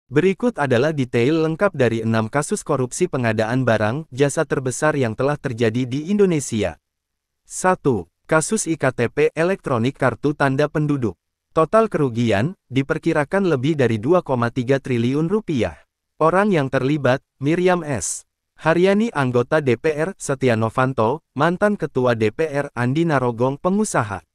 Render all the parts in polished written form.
Berikut adalah detail lengkap dari 6 kasus korupsi pengadaan barang, jasa terbesar yang telah terjadi di Indonesia. 1. Kasus iktp elektronik kartu tanda penduduk. Total kerugian, diperkirakan lebih dari 2,3 triliun rupiah. Orang yang terlibat, Miriam S. Haryani anggota DPR, Setia Novanto, mantan Ketua DPR, Andi Narogong pengusaha.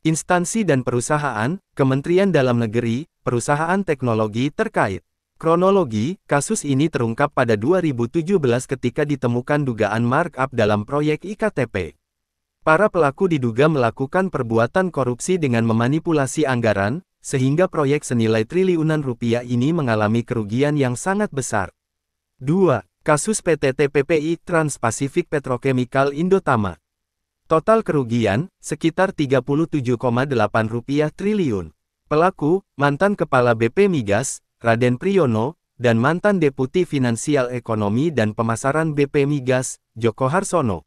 Instansi dan perusahaan, Kementerian Dalam Negeri, perusahaan teknologi terkait. Kronologi, kasus ini terungkap pada 2017 ketika ditemukan dugaan markup dalam proyek iktp. Para pelaku diduga melakukan perbuatan korupsi dengan memanipulasi anggaran, sehingga proyek senilai triliunan rupiah ini mengalami kerugian yang sangat besar. 2. Kasus PT TPPI Trans-Pasifik Petrochemical Indotama. Total kerugian, sekitar 37,8 rupiah triliun. Pelaku, mantan Kepala BP Migas, Raden Priyono, dan mantan Deputi Finansial Ekonomi dan Pemasaran BP Migas, Joko Harsono.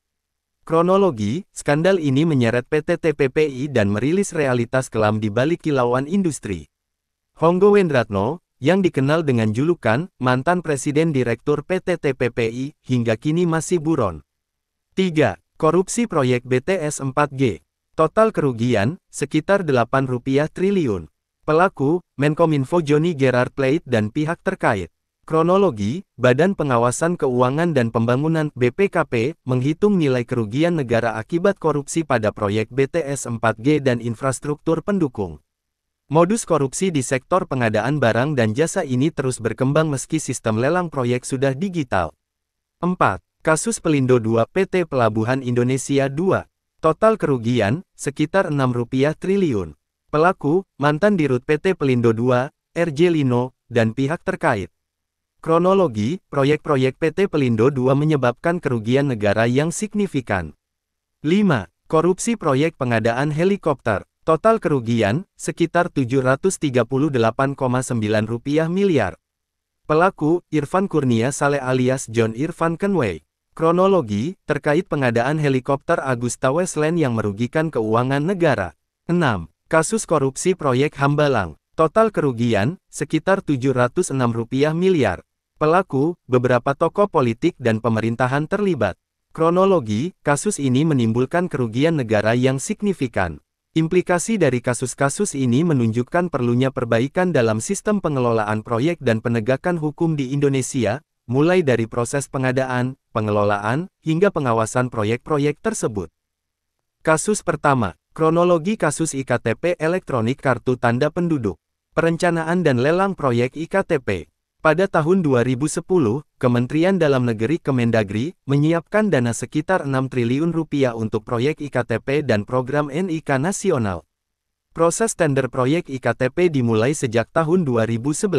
Kronologi, skandal ini menyeret PT TPPI dan merilis realitas kelam di balik kilauan industri. Honggo Wendratno, yang dikenal dengan julukan, mantan Presiden Direktur PT TPPI, hingga kini masih buron. 3. Korupsi proyek BTS 4G. Total kerugian, sekitar 8 rupiah triliun. Pelaku, Menkominfo Johnny Gerard Plate dan pihak terkait. Kronologi, Badan Pengawasan Keuangan dan Pembangunan BPKP menghitung nilai kerugian negara akibat korupsi pada proyek BTS 4G dan infrastruktur pendukung. Modus korupsi di sektor pengadaan barang dan jasa ini terus berkembang meski sistem lelang proyek sudah digital. 4. Kasus Pelindo II PT Pelabuhan Indonesia II. Total kerugian, sekitar 6 rupiah triliun. Pelaku, mantan Dirut PT Pelindo II, RJ Lino, dan pihak terkait. Kronologi, proyek-proyek PT Pelindo II menyebabkan kerugian negara yang signifikan. 5. Korupsi proyek pengadaan helikopter. Total kerugian, sekitar 738,9 rupiah miliar. Pelaku, Irfan Kurnia Saleh alias John Irfan Kenway. Kronologi, terkait pengadaan helikopter Agusta Westland yang merugikan keuangan negara. 6. Kasus korupsi proyek Hambalang. Total kerugian, sekitar 706 rupiah miliar. Pelaku, beberapa tokoh politik dan pemerintahan terlibat. Kronologi, kasus ini menimbulkan kerugian negara yang signifikan. Implikasi dari kasus-kasus ini menunjukkan perlunya perbaikan dalam sistem pengelolaan proyek dan penegakan hukum di Indonesia, mulai dari proses pengadaan, pengelolaan, hingga pengawasan proyek-proyek tersebut. Kasus pertama. Kronologi kasus iktp elektronik kartu tanda penduduk. Perencanaan dan lelang proyek iktp. Pada tahun 2010, Kementerian Dalam Negeri Kemendagri menyiapkan dana sekitar 6 triliun rupiah untuk proyek iktp dan program NIK nasional. Proses tender proyek iktp dimulai sejak tahun 2011.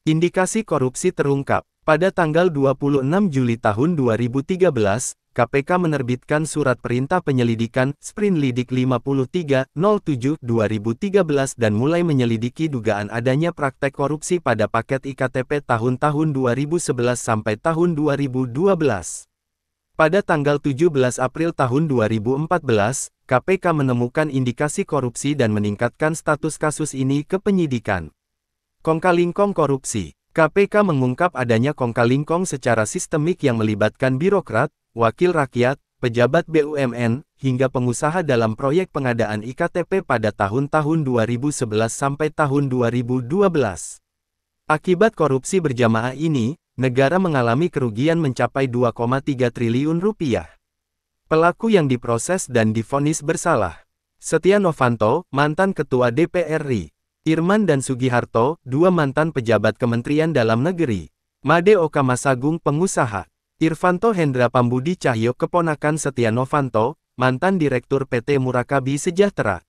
Indikasi korupsi terungkap. Pada tanggal 26 Juli tahun 2013, KPK menerbitkan surat perintah penyelidikan Sprinlidik 5307/2013 dan mulai menyelidiki dugaan adanya praktek korupsi pada paket iktp tahun-tahun 2011 sampai tahun 2012. Pada tanggal 17 April tahun 2014, KPK menemukan indikasi korupsi dan meningkatkan status kasus ini ke penyidikan. Kongkalingkong korupsi. KPK mengungkap adanya kongkalingkong secara sistemik yang melibatkan birokrat, wakil rakyat, pejabat BUMN, hingga pengusaha dalam proyek pengadaan iktp pada tahun-tahun 2011 sampai tahun 2012. Akibat korupsi berjamaah ini, negara mengalami kerugian mencapai 2,3 triliun rupiah. Pelaku yang diproses dan divonis bersalah. Setia Novanto, mantan Ketua DPR RI. Irman dan Sugiharto, dua mantan pejabat Kementerian Dalam Negeri. Made Oka Masagung, pengusaha. Irvanto Hendra Pambudi Cahyo, keponakan Setia Novanto, mantan Direktur PT Murakabi Sejahtera.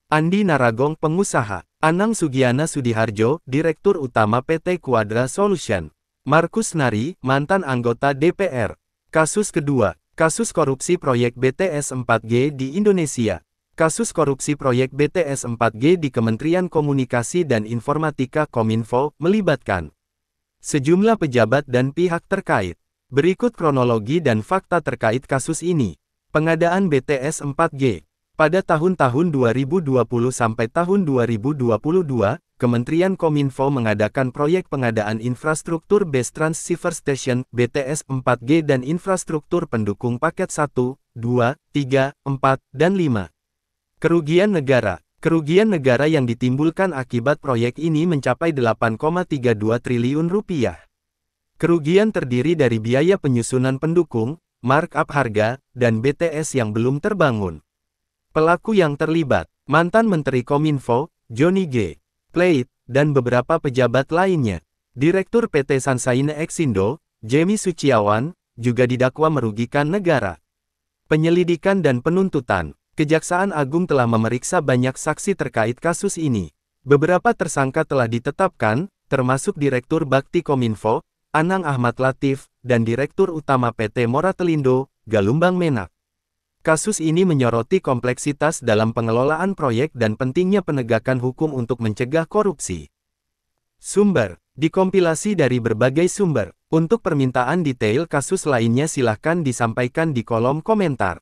Andi Narogong, pengusaha. Anang Sugiana Sudiharjo, Direktur Utama PT Quadra Solution. Markus Nari, mantan anggota DPR. Kasus kedua, kasus korupsi proyek BTS 4G di Indonesia. Kasus korupsi proyek BTS 4G di Kementerian Komunikasi dan Informatika Kominfo melibatkan sejumlah pejabat dan pihak terkait. Berikut kronologi dan fakta terkait kasus ini. Pengadaan BTS 4G. Pada tahun-tahun 2020 sampai tahun 2022, Kementerian Kominfo mengadakan proyek pengadaan infrastruktur Base Transceiver Station (BTS) 4G dan infrastruktur pendukung paket 1, 2, 3, 4, dan 5. Kerugian negara. Kerugian negara yang ditimbulkan akibat proyek ini mencapai 8,32 triliun rupiah. Kerugian terdiri dari biaya penyusunan pendukung, markup harga, dan BTS yang belum terbangun. Pelaku yang terlibat, mantan Menteri Kominfo, Johnny G. Plate, dan beberapa pejabat lainnya. Direktur PT Sansaine Exindo, Jemi Suciawan, juga didakwa merugikan negara. Penyelidikan dan penuntutan. Kejaksaan Agung telah memeriksa banyak saksi terkait kasus ini. Beberapa tersangka telah ditetapkan, termasuk Direktur Bakti Kominfo, Anang Ahmad Latif, dan Direktur Utama PT Moratelindo, Galumbang Menak. Kasus ini menyoroti kompleksitas dalam pengelolaan proyek dan pentingnya penegakan hukum untuk mencegah korupsi. Sumber dikompilasi dari berbagai sumber. Untuk permintaan detail kasus lainnya silahkan disampaikan di kolom komentar.